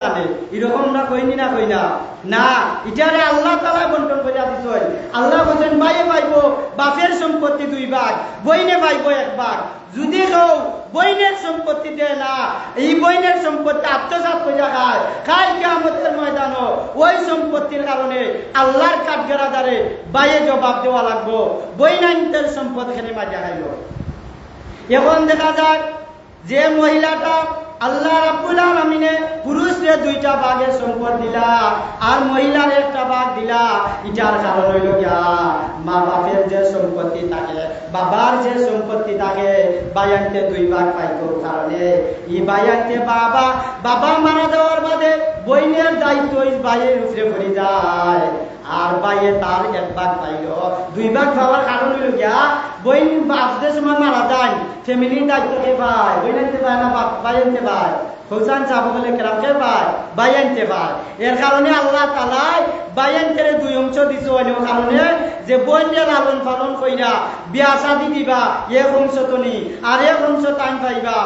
এরকম না কইনি না কই না না এটারে আল্লাহ তাআলা বন্টন করে দিছেন। আল্লাহ বলেন ভাইয়ে পাইবো বাপের সম্পত্তি 2 ভাগ, বইনে পাইবো 1 ভাগ। যদি কেউ বইনের সম্পত্তি দেয় না, এই বইনের সম্পত্তি আত্মসাৎ করে খায়, কাল কিয়ামতের ময়দানে ওই সম্পত্তির কারণে আল্লাহর কাঠগড়াদারে বাইয়ে জবাব দেওয়া লাগবো। বইনাইনদের সম্পদ এখানে মাঝে খাইল। এখন দেখা যাক যে মহিলাটা আল্লাহ রাব্বুল আলামিনে পুরুষরে 2টা ভাগের সম্পদ দিলা আর মহিলার 1টা ভাগ দিলা, এটার কারণ হইল গিয়া মা বাপের যে সম্পত্তি থাকে, বাবার যে সম্পত্তি থাকে, বায়ানতে 2 ভাগ পাইতো কারণে এই বায়ানতে বাবা মারা যাওয়ার বাদে বইনের দায়িত্ব ভাইয়ের উপরে পড়ে যায় আর বাইয়ে তার 1 ভাগ পাইল। 2 ভাগ পাওয়ার কারণ হইল গিয়া বইন বাপদের সময় মারা যায়, ফ্যামিলির দায়িত্ব কে পায়? বই আনতে পায় না ভাই আনতে পায়? হোসান চাপ বলে কেরাম কে পায়? ভাই আনতে পায়। এর কারণে আল্লাহ তাআলা ভাই আনতে 2 অংশ দিছে। ওই কারণে যে বইনের লালন পালন কইরা বিয়া শাদি দিবা 1 অংশ তনি আর 1 অংশ টাইম পাইবা।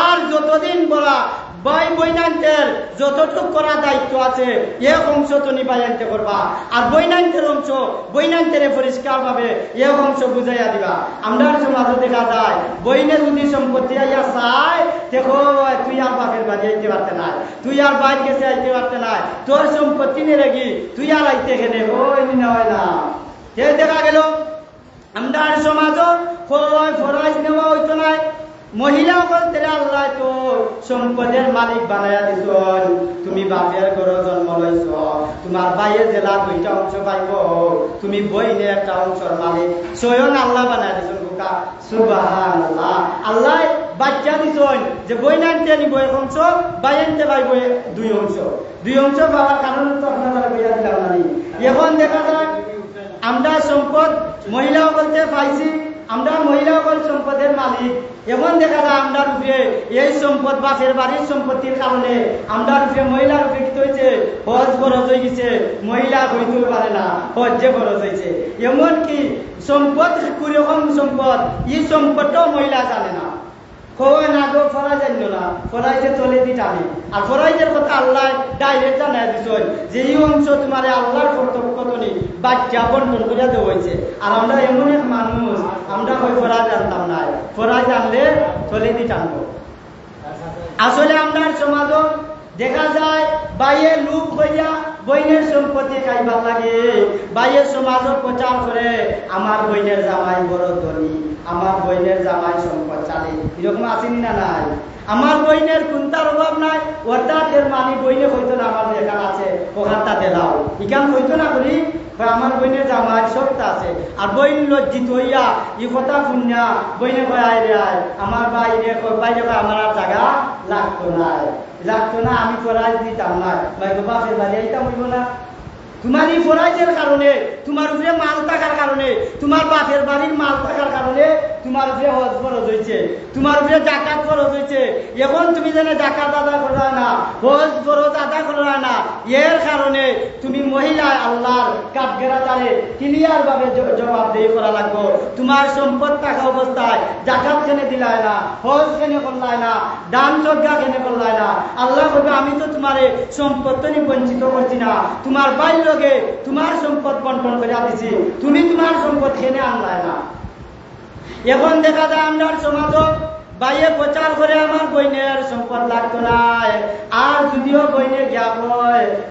আর যতদিন বলা ভাই বইনান্তের যতটুক করা দায়িত্ব আছে 1 অংশ তুমি বাইয়ান্তে করবা আর বইনান্তের অংশ বইনান্তের পরিষ্কার ভাবে 1 অংশ বুঝাইয়া দিবা। আমরা সমাজে দেখা যায় বইনে যদি সম্পত্তি আইয়া চায় দেখো তুই আর বাপের বাড়ি আইতে পারতে না, তুই আর বাইর গেছে আইতে পারতে না, তোর সম্পত্তি নিয়ে রেখি তুই আর আইতে খেলে ওই না হয় না। দেখা গেল আমরা সমাজও ফরাইজ নেওয়া হইতো না। মহিলা বলতে আল্লাহ তো সম্পদের মালিক বানাইয়া দিছেন। তুমি বাপের ঘরে জন্ম লইছ, তোমার ভাইয়ের জেলা 2টা অংশ পাইব, তুমি বইনে 1টা অংশের মালিক স্বয়ং আল্লাহ বানাইয়া দিছেন। সুবহানাল্লাহ। আল্লাহ বাচ্চা দিছেন যে বইন আনতে নিব 1 অংশ, ভাই আনতে পাইব 2 অংশ। 2 অংশ পাওয়ার কারণে তো আপনারা বইয়া দিলাম না। এখন দেখা যায় আমরা সম্পদ মহিলা বলতে পাইছি, আমরা মহিলা বল সম্পদের মালিক। এখন দেখা যায় আমরা রূপে এই সম্পদ বাপের বাড়ির সম্পত্তির কারণে আমরা রূপে মহিলার রূপে কি হয়েছে হজ খরচ হয়ে গেছে, মহিলা হইতেও পারে না, হজ্জে খরচ হয়েছে। এমনকি সম্পদ কিরকম সম্পদ এই সম্পদটাও মহিলা জানে না। না গো ফরাই জানলো না, ফরাইজে চলে দিটানি আর ফরাইজের কথা আল্লাহ ডাইরেক্ট জানাই দিছেন যে এই অংশ তোমার আল্লাহর কর্তব্য নেই বাচ্চা বন্টন করে দেওয়া হয়েছে। আর আমরা এমন এক মানুষ আমরা ওই ফরাই জানতাম না, ফরাই জানলে চলে দিটানবো। আসলে আমরা সমাজ দেখা যায় বাইয়ের লোক হইয়া বইনের সম্পত্তি খাইবার লাগে, বাইয়ের সমাজ প্রচার করে আমার বইনের জামাই বড় ধনী, আমার বইনের জামাই সম্পদ চালি, এরকম আসেনি না নাই? আমার বইনের কোনটার অভাব নাই, অর্থাৎ এর মানে বইনে হইতো না আমার এখানে আছে ওখানটা দেলাও ইখান হইতো না করি আমার বইনের জামাই সবটা আছে। আর বইন লজ্জিত হইয়া ই কথা শুনিয়া বইনে কয় আয় রে আয় আমার বাইরে বাইরে আমার আর জায়গা লাগতো না, আমি ফরাইজ দিতাম না, ভাই বাপের বাড়ি আইতাম হইব না। তোমার এই ফরাইজের কারণে, তোমার উপরে মাল থাকার কারণে, তোমার বাপের বাড়ির মাল থাকার কারণে তোমার উপরে হজ ফরজ হয়েছে, তোমার উপরে জাকাত ফরজ হয়েছে। এখন তুমি যেন জাকাত আদায় করা না, হজ ফরজ আদায় করা না, এর কারণে তুমি মহিলা আল্লাহর কাঠগড়াদারে ক্লিয়ার ভাবে জবাবদেহি করা লাগবে। তোমার সম্পদ থাকা অবস্থায় জাকাত কেনে দিলায় না, হজ কেনে করলায় না, দান সজ্ঞা কেনে করলায় না। আল্লাহ বলবে আমি তো তোমার সম্পদ বঞ্চিত করছি না, তোমার বাইর লগে তোমার সম্পদ বন্টন করে দিছি, তুমি তোমার সম্পদ কেনে আনলায় না। এখন দেখা যায় আমরা সমাজ বাইয়ে প্রচার করে আমার বইনের সম্পদ লাগতো না, আর যদিও বইনে গিয়া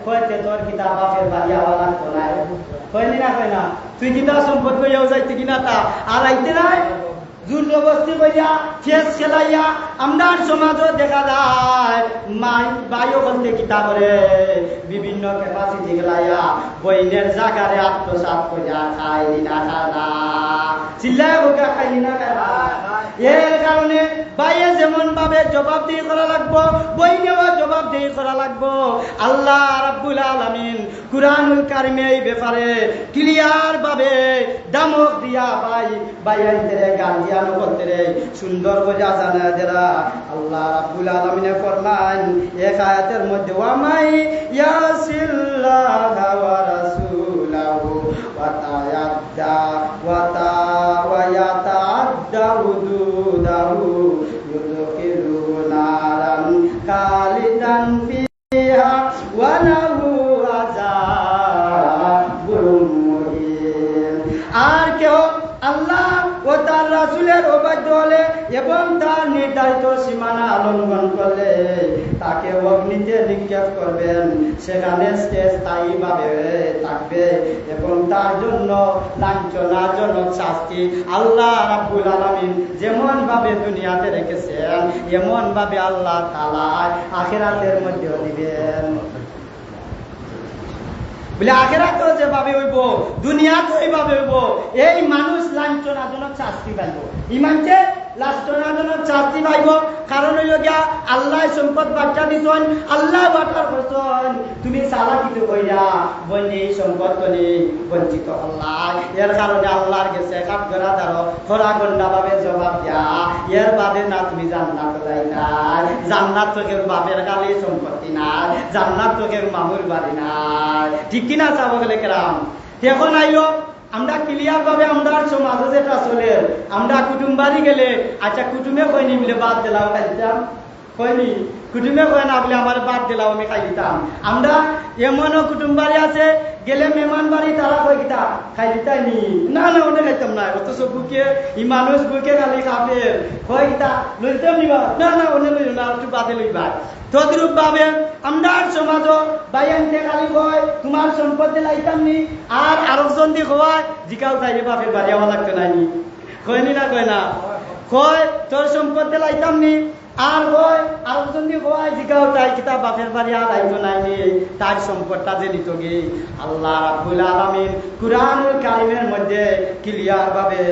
কইতে তোর কিতা বাপের বাড়ি আওয়া লাগতো না, কইলি না কই না তুই কিতা সম্পদ কইয়াও যাইতে কিনা তা আর আইতে নাই জোর জবস্তি কইয়া ফেস খেলাইয়া আমরা সমাজও দেখা যায় বাইও বলতে কিতা করে বিভিন্ন ক্যাপাসিটি গেলাইয়া বইনের জায়গারে আত্মসাৎ করিয়া খাই না খানা চিল্লায় বোকা খাইলি না খানা। এর কারণে বাইরে যেমন ভাবে জবাবদিহি করা লাগবো বইনেও জবাবদিহি করা লাগবো। আল্লাহ রাব্বুল আলামিন কুরআনুল কারীমে এই ব্যাপারে ক্লিয়ার ভাবে দামক দিয়া বাইয়াইতে গার্জিয়ান করতে সুন্দর করে জানা যারা আল্লাহ রাব্বুল আলামিনে ফরমান এক আয়াতের মধ্যে ওয়ামাই ইয়াসিল্লাহ ওয়া রাসূলাহু ওয়া তায়াদ্দা ওয়া ইয়াতাআদ্দা হুদুদাহু ইউদখিলু নারান খালিদান ফিহা এবং তার নির্ধারিত সীমানা লঙ্ঘন করলে তাকে অগ্নিতে নিক্ষেপ করবেন, সেখানে সে স্থায়ীভাবে থাকবে এবং তার জন্য লাঞ্ছনাজনক শাস্তি আল্লাহ রাব্বুল আলামিন যেমন ভাবে দুনিয়াতে রেখেছেন এমন ভাবে আল্লাহ তাআলা আখিরাতের মধ্যেও দিবেন। বলে আখিরাতেও যেভাবে হইব দুনিয়াতেও এইভাবে হইব। এই মানুষ লাঞ্ছনাজনক শাস্তি পাইব, ইমানকে লাঞ্ছনাজনক শাস্তি পাইব। কারণ হইল গিয়া আল্লাহ সম্পদ বাচ্চা দিছেন, আল্লাহ বাটার করছেন, তুমি চালাকিত কইরা বইনে এই সম্পদ করে বঞ্চিত আল্লাহ। এর কারণে আল্লাহর কাছে কাঠ গড়া দাঁড়ো খরা গন্ডা ভাবে জবাব দিয়া, এর বাদে না তুমি জান্নাত যাই না। জান্নাত তো কেউ বাপের কালে সম্পত্তি না, জান্নাত তো কেউ মামুর বাড়ি না, ঠিক কিনা চাবো গেলে কেরাম। এখন আইলো আমরা ক্লিয়ার ভাবে আমরা সমাজে যেটা চলে, আমরা কুটুম বাড়ি গেলে আচ্ছা কুটুমে কইনি বলে বাদ দিলাম খাইতাম, কইনি কুটুমে কয় না বলে আমার বাদ দিলাম আমি খাই দিতাম। আমরা এমনও কুটুম বাড়ি আছে গেলে মেহমান বাড়ি তারা কই কিতা খাই দিতাই নি, না না ওনে খাইতাম না, অথচ বুকে ই মানুষ বুকে খালি খাবে কয় কিতা লইতাম নিবা, না না ওনে লইও না একটু বাদে লইবা। তদ্রূপ ভাবে আমরা সমাজ বাইয়ানতে খালি কয় তোমার সম্পদ দিলাইতাম নি, আর আরেকজন দিয়ে কয় জিকাও তাইলে বাপের বাড়ি আমার লাগতো নাইনি, কয়নি না কয় না, কয় তোর সম্পদ দিলাইতাম নি, আর কয় আরেকজন দিয়ে কয় জিকাও তাই কিতা বাপের বাড়ি আর আইতো নাইনি, তার সম্পদটা যে নিত গে। আল্লাহ রাব্বুল আলামিন কুরআনুল কারীমের মধ্যে ক্লিয়ার ভাবে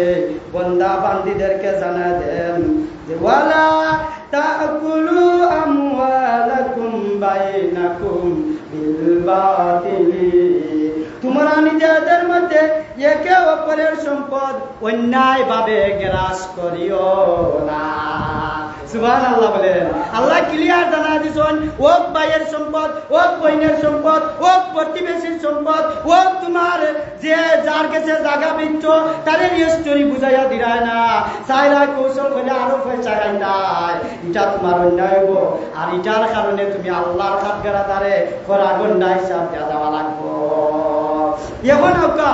বান্দা বান্দীদেরকে জানা দেন যে ওয়ালা তাকুলু আমওয়ালাকুম বাইনাকুম বিল বাতিলি, তোমরা নিজেদের মধ্যে একে অপরের সম্পদ অন্যায় ভাবে গ্রাস করিও না। সুবহানাল্লাহ বলেন। আল্লাহ ক্লিয়ার জানা দিছেন ও ভাইয়ের সম্পদ, ও বোনের সম্পদ, ও প্রতিবেশীর সম্পদ, ও তোমার যে যার কাছে জায়গা বিচ্ছ তার রেজিস্ট্রি বুঝাইয়া দিরায় না, চাইরা কৌশল করে আরো পয়সা খাইতাই, এটা তোমার অন্যায় হইব। আর এটার কারণে তুমি আল্লাহর কাঠগড়া দ্বারে করা গন্ডা হিসাব দেওয়া যাওয়া লাগবো। এখন আউকা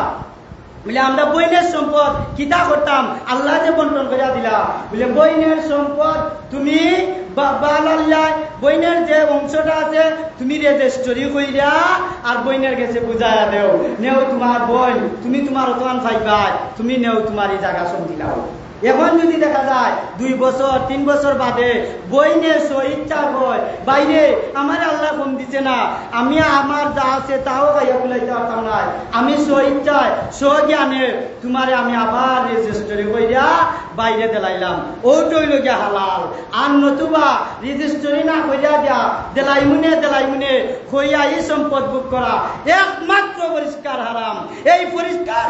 বলে আমরা বইনের সম্পদ কিতা করতাম, আল্লাহ যে বন্টন করিয়া দিলা, বলে বইনের সম্পদ তুমি বইনের যে অংশটা আছে তুমি রেজিস্ট্রি কইরা আর বইনের কাছে বুঝাইয়া দেও, নেও তোমার বই, তুমি তোমার অতমান পাইবা, তুমি নেও তোমার এই জায়গা সন্ধি লাও। এখন যদি দেখা যায় 2 বছর 3 বছর বাদে বইনের ইচ্ছা হয় বাইরে আমার আল্লাহ কম দিছে না, আমি আমার যা আছে তাও খাইয়া বুলাইতে পারতাম না, আমি ইচ্ছায় জ্ঞানে তোমারে আমি আবার রেজিস্ট্রি কইরা বাইরে দিলাইলাম, ওইটাই লগিয়া হালাল। আর নতুবা রেজিস্ট্রি না কইরা দিয়া দেলাইমুনে কইয়া এই সম্পদ ভোগ করা একমাত্র পরিষ্কার হারাম। এই পরিষ্কার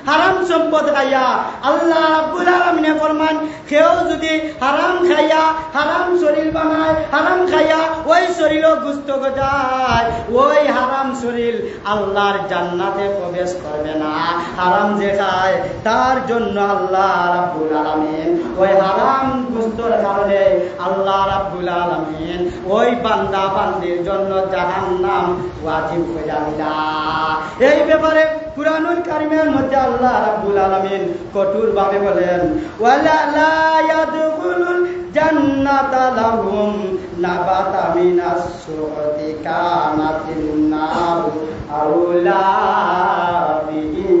হারাম সম্পদ খাইয়া আল্লাহ রাব্বুল আলামিন ফরমান কেউ যদি হারাম খাইয়া হারাম শরীর বানায়, হারাম খাইয়া ওই শরীর গুস্ত গজায়, ওই হারাম শরীর আল্লাহর জান্নাতে প্রবেশ করবে না। হারাম যে খায় তার জন্য আল্লাহ রাব্বুল আলামিন ওই হারাম গুস্তর কারণে আল্লাহ রাব্বুল আলামিন ওই বান্দা বান্দির জন্য জাহান্নাম ওয়াজিব করে দিলা। এই ব্যাপারে কুরআনুল কারীমের মধ্যে আল্লাহ রাব্বুল আলামিন কঠোর ভাবে বলেন ওয়ালা লা ইয়াদখুলুল জান্নাতা লাহুম নাবাতা মিনাস সুহতি কানাতিন নার আউলা বিহি,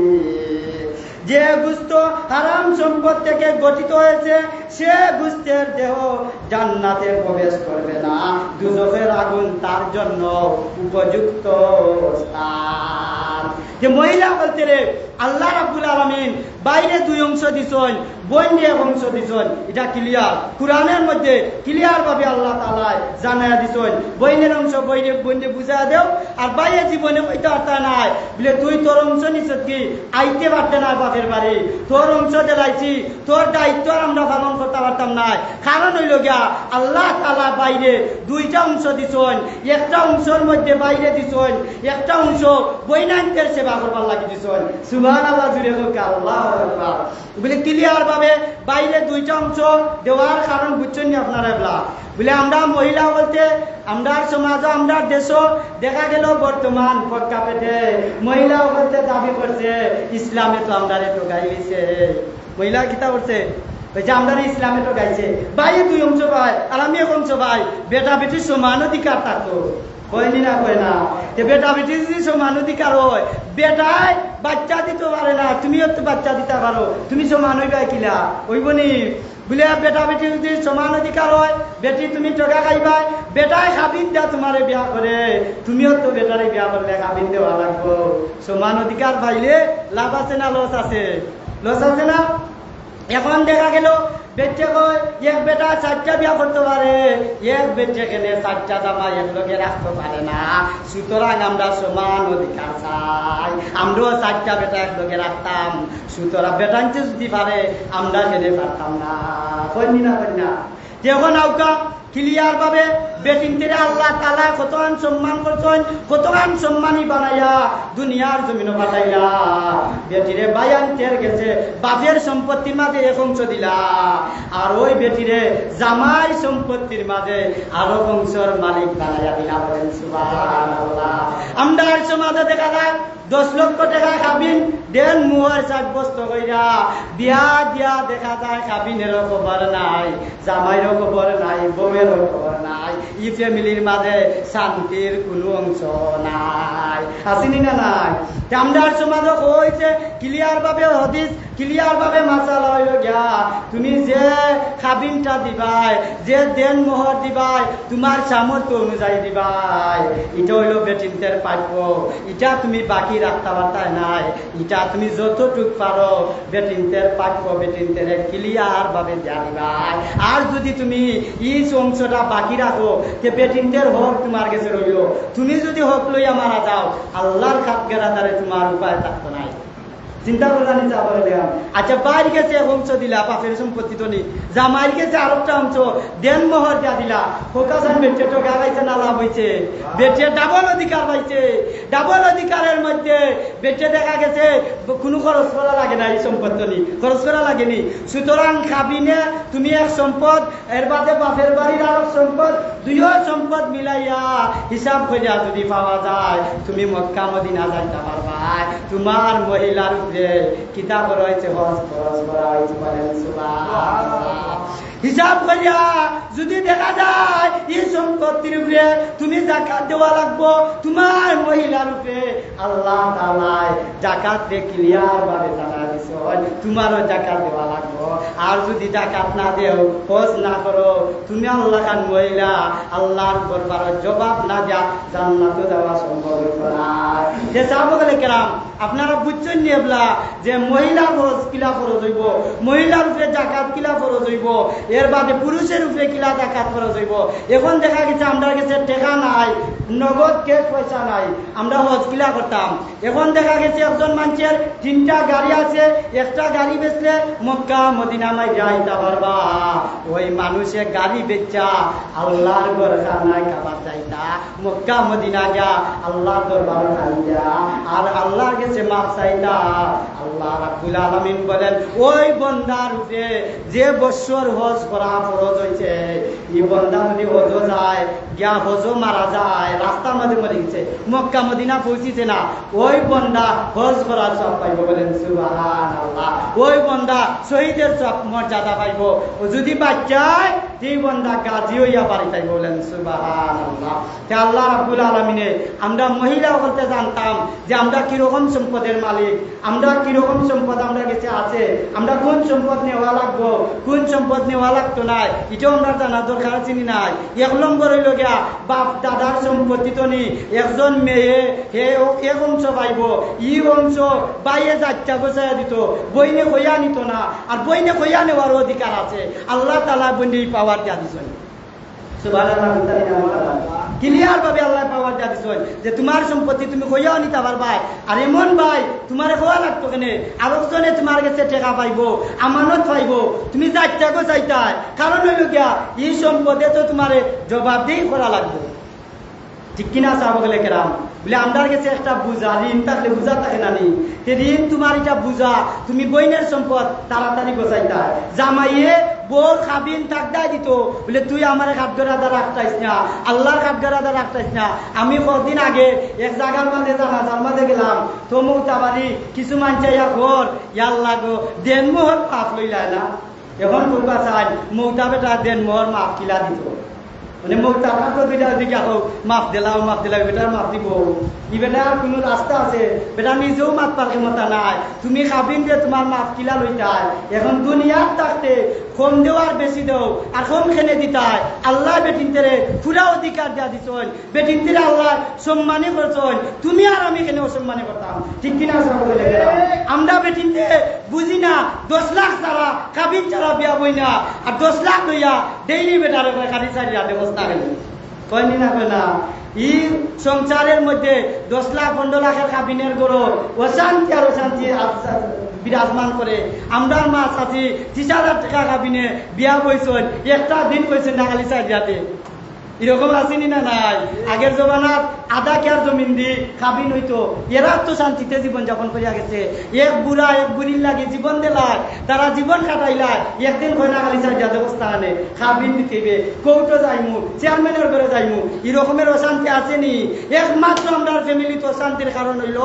যে গুস্ত হারাম সম্পদ থেকে গঠিত হয়েছে সে গুস্তের দেহ জান্নাতে প্রবেশ করবে না, দুজখের আগুন তার জন্য উপযুক্ত স্থান। যে মহিলা বলতে রে আল্লাহ রাব্বুল আলামিন বাইরে 2 অংশ দিছেন, বইনে 1 অংশ দিছেন, এটা ক্লিয়ার কুরআনের মধ্যে ক্লিয়ার ভাবে আল্লাহ তাআলা জানায়া দিছেন। বইনের অংশ বইনে বুঝায়া দেও, আর বাইরে জীবনে কইতে পারতা নাই বলে তুই তোর অংশ নিছত কি আইতে পারতে না বাপের বাড়ি, তোর অংশ দিলাইছি, তোর দায়িত্ব আমরা পালন করতে পারতাম না। কারণ হইল গিয়া আল্লাহ তাআলা বাইরে 2টা অংশ দিছেন, একটা অংশের মধ্যে বাইরে দিছেন, একটা অংশ বইনান্তের সেবা করবার লাগি দিছেন। সুবহানাল্লাহ জুড়ে হোক আল্লাহু আকবার। বলে ক্লিয়ার ভাবে বাইরে 2টা অংশ দেওয়ার কারণ বুঝছেন না আপনারা বলা বলে আমরা মহিলা বলতে আমরা সমাজ আমরা দেশ দেখা গেল বর্তমান প্রেক্ষাপটে মহিলা বলতে দাবি করছে ইসলামে তো আমরা তো গাইছে মহিলা কিতা করছে ওই যে আমরা ইসলামে তো গাইছে ভাই 2 অংশ ভাই আর আমি 1 অংশ ভাই, বেটা বেটির সমান অধিকার থাকতো, কয়নি না কয় না? বেটা বেটি যদি সমান অধিকার হয়, বেটায় বাচ্চা দিতে পারে না, তুমিও তো বাচ্চা দিতে পারো, তুমি সমান হইবা কিলা হইবনি? বলে বেটা বেটি যদি সমান অধিকার হয়, বেটি তুমি টাকা খাইবা, বেটায় খাবিন দেয়া তোমারে বিয়া করে, তুমিও তো বেটারে বিয়া করলে খাবিন দেওয়া লাগবো। সমান অধিকার পাইলে লাভ আছে না লস আছে? লস আছে না? এখন দেখা গেল বেটে কয় এক বেটা 4টা বিয়া করতে পারে, এক বেটে কেনে 4টা জামাই একলগে রাখতে পারে না। সুতরাং আমরা সমান অধিকার চাই, আমরাও 4টা বেটা একলগে রাখতাম, সুতরাং বেটানতে যদি পারে আমরা কেনে পারতাম না, কইনি না কই না? যখন আউকা ক্লিয়ার ভাবে বেটিনদের আল্লাহ তাআলা কতখান সম্মান করছেন, কতখান সম্মানী বানাইয়া দুনিয়ার জমিনে পাঠাইলা। বেটিরে বায়ান্তের গেছে বাপের সম্পত্তির মাঝে 1 অংশ দিলা, আর ওই বেটিরে জামাই সম্পত্তির মাঝে আরো অংশের মালিক বানাইয়া দিলা। বলেন সুবহানাল্লাহ। আমরা সমাজে দেখা যায় 10 লক্ষ টাকা খাবিন দেন মুয়ার সাব্যস্ত কইরা বিয়া দিয়া, দেখা যায় খাবিনেরও খবর নাই, জামাইরও খবর নাই, বউয়েরও খবর নাই, ই ফ্যামিলির মাঝে শান্তির কোনো অংশ নাই, আসেনি না নাই? আমরা সমাজে কইছে ক্লিয়ার ভাবে হাদিস, ক্লিয়ার ভাবে মাসালা হইল গিয়া, তুমি যে খাবিনটা দিবাই, যে দেন মোহর দিবাই, তোমার সামর্থ্য অনুযায়ী দিবাই, এটা হইল বেটিনদের প্রাপ্য, এটা তুমি বাকি রাখতে পারতাই নাই, এটা তুমি যতটুক পারো বেটিনদের প্রাপ্য বেটিনদের ক্লিয়ার ভাবে দিয়া দিবাই। আর যদি তুমি এই অংশটা বাকি রাখো, যে বেটিনদের হক তোমার কাছে রইল, তুমি যদি হক লইয়া মারা যাও, আল্লাহর খাতগেরাদারে তোমার উপায় থাকতো নাই। চিন্তা করলাম আচ্ছা, বাইর গেছে 1 অংশ দিলা বাপের সম্পত্তি তো নেই, জামাইর গেছে আরেকটা অংশ দেন মোহর দিয়া দিলা, হোকাসান বেটে তো গাইছে না লাভ হয়েছে, বেটে ডাবল অধিকার পাইছে। ডাবল অধিকারের মধ্যে বেটে দেখা গেছে কোনো খরচ করা লাগে না, এই সম্পত্তি নেই, খরচ করা লাগেনি। সুতরাং খাবিনে তুমি 1 সম্পদ, এর বাদে বাপের বাড়ির আর সম্পদ, 2 সম্পদ মিলাইয়া হিসাব করিয়া যদি পাওয়া যায়, তুমি মক্কা মদিনা যাইতে পারবা। তোমার মহিলার কিতাব রয়েছে হজ খরচ করা হয়েছে। বলেন সুবহানাল্লাহ। হিসাব করিয়া যদি দেখা যায় এই সম্পত্তির উপরে তুমি যাকাত দেওয়া লাগবো, তোমার মহিলার উপরে আল্লাহ তাআলা যাকাত রে ক্লিয়ার ভাবে জানা দিছে, তোমারও যাকাত দেওয়া লাগবো। আর যদি যাকাত না দেও, হজ না করো, তুমি আল্লাহ খান মহিলা, আল্লাহর দরবারে জবাব না দিয়া জান্নাতে যাওয়া সম্ভব হবে না। যে সাহাবায়ে কেরাম আপনারা বুঝছেন নি এবলা যে মহিলার হজ কিলা ফরজ হইব, মহিলার উপরে যাকাত কিলা ফরজ হইব, এর বাদে পুরুষের উপরে কিলা যাকাত ফরজ হইব। এখন দেখা গেছে আমরা কাছে টাকা নাই, নগদ ক্যাশ পয়সা নাই, আমরা হজ কিলা করতাম। এখন দেখা গেছে একজন মানুষের 3টা গাড়ি আছে, একটা গাড়ি বেচলে মক্কা মদিনা নাই যাইতে পারবা। ওই মানুষের গাড়ি বেচা আল্লাহর ঘর খানায় খাবার যাইতা, মক্কা মদিনা গিয়া আল্লাহর দরবার খাইয়া আর আল্লাহর কাছে মাফ চাইতা। আল্লাহ রাব্বুল আলামিন বলেন ওই বান্দার উপরে যে বছর হজ করা ফরজ হইছে, এই বান্দা যদি হজ যায় গিয়া হজ মারা যায়, রাস্তার মধ্যে মরে গেছে, মক্কা মদিনা পৌঁছিছে না, ওই বান্দা হজ করার সব পাইব। বলেন সুবহানাল্লাহ। ওই বান্দা শহীদের সব মর্যাদা পাইব। ও যদি বাচ্চায় সেই বান্দা গাজী হইয়া বাড়ি তাই। বলেন সুবহানাল্লাহ। তে আল্লাহ রাব্বুল আলামিনে আমরা মহিলা বলতে জানতাম যে আমরা কিরকম সম্পদের মালিক, আমরা কিরকম সম্পদ আমরা কাছে আছে, আমরা কোন সম্পদ নেওয়া লাগবো, কোন সম্পদ নেওয়া লাগতো না, এটাও আমরা জানা দরকার চিনি নাই। 1 নম্বর হইল গিয়া বাপ দাদার সম্পত্তি তো নেই, একজন মেয়ে হে 1 অংশ পাইব, ই অংশ বাইয়ে 4টা গোছাইয়া দিত, বইনে কইয়া নিত না, আর বইনে কইয়া নেওয়ার অধিকার আছে। আল্লাহ তাআলা বইনে পাওয়ার দিয়া দিছেন। ক্লিয়ার ভাবে আল্লাহ পাওয়ার দিয়া দিছেন যে তোমার সম্পত্তি তুমি কইয়াও নিতে পারবা। আর এমন ভাই তোমার হওয়া লাগতো কেনে, আরেকজনে তোমার কাছে টাকা পাইব, আমানত পাইব, তুমি 4টা গোছাইতা, কারণ হইল গিয়া এই সম্পদে তো তোমার জবাবদিহি করা লাগবে। ঠিক কিনা সাহাবায়ে কেরাম? বলে আমার কাছে একটা বুঝা, ঋণ থাকলে বুঝা থাকে না নি, ঋণ তোমার এটা বুঝা, তুমি বইনের সম্পদ তাড়াতাড়ি গোছাইতা। জামাইয়ে বউ খাবিন থাকদাই দিত, বলে তুই আমার কাঠগড়াদা রাখতাইস না, আল্লাহর কাঠগড়াদা রাখতাইস না। আমি কদিন আগে এক জায়গার মাঝে জানাজার মাঝে গেলাম, তো মৌতাবাড়ি কিছু মানুষ ঘর ইয়ার লাগো দেন মোহর পাপ লইলা না, এখন কইবা চাই মৌতা বেটা দেন মোর মাফ কিলা দিত মানে মৌতা তো দুইটা দিকে হোক মাফ দিলাও বেটার মাফ দিব ই বেটার কোনো রাস্তা আছে বেটা নিজেও মাফ পার ক্ষমতা নাই তুমি খাবিন দিয়ে তোমার মাফ কিলা লইতাই এখন দুনিয়ার থাকতে কম দেওয়ার বেশি দেও আর কম খেলে দিতাই আল্লাহ বেটিনতে পুরা অধিকার দিয়া দিছন বেটিনতে আল্লাহ সম্মানই করছন তুমি আর আমি কেন অসম্মানে করতাম ঠিক কিনা আমরা বেটিনতে বুঝি না 10 লাখ ছাড়া খাবিন ছাড়া বিয়া বই না আর 10 লাখ লইয়া ডেইলি বেটার খালি চারিয়া দেবস্থা গেল কয়নি না কয় না ই সংসারের মধ্যে 10 লাখ 15 লাখের খাবিনের গরো অশান্তি আর অশান্তি বিরাজমান করে আমরা মা চাচি 30,000 টাকা খাবিনে বিয়া বইছেন একটা দিন কইছেন না খালি চারিয়াতে এরকম আসেনি না নাই আগের জমানাত আধা কেয়ার জমিন দি খাবিন হইতো এরা তো শান্তিতে জীবন যাপন করিয়া গেছে এক বুড়া এক বুড়ির লাগে জীবন দিলায় তারা জীবন কাটাইলায় একদিন কয়না খালি চারিয়া ব্যবস্থা আনে খাবিন দিতে কৌটো যাইমু চেয়ারম্যানের ঘরে যাইমু এরকমের অশান্তি আসেনি একমাত্র আমরা ফ্যামিলি তো শান্তির কারণ হইল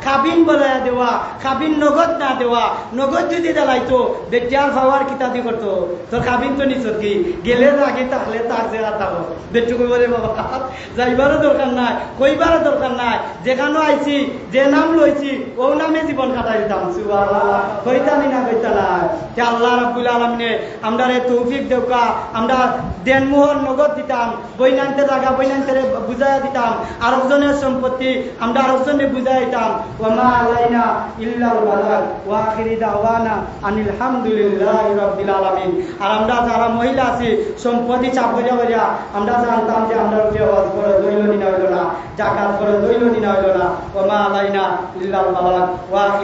খাবিন বলাইয়া দেওয়া খাবিন নগদ না দেওয়া নগদ যদি জ্বালাইতো বেটিয়ার পাওয়ার কিতাদি করতো তোর খাবিন তো নিচত কি গেলে রাখি তাহলে তার জেলা থাকো বেটুকু বলে বাবা যাইবারও দরকার নাই কইবারও দরকার নাই যেখানে আইছি যে নাম লইছি ও নামে জীবন কাটাই দিতাম সুবহানাল্লাহ কইতানি না কইতালাই যে আল্লাহ রাব্বুল আলামিনে আমরারে তৌফিক দেওকা আমরা দেনমোহর নগদ দিতাম বইনান্তে জায়গা বইনান্তে বুঝাইয়া দিতাম আরেকজনের সম্পত্তি আমরা আরেকজনে বুঝাই দিতাম ওয়া মা আলাইনা ইল্লাল বালাগ ওয়া আখিরি দাওয়ানা আনিল হামদুলিল্লাহি রাব্বিল আলামিন আর আমরা যারা মহিলা আছি সম্পত্তি চাপ করিয়া করিয়া আমরা জানতাম যে আমরা ফেওয়াজ করে দইল নিনা হইল না জাকাত করে দইল নিনা হইল না ওয়া মা আলাইনা ইল্লাল বালাগ ওয়া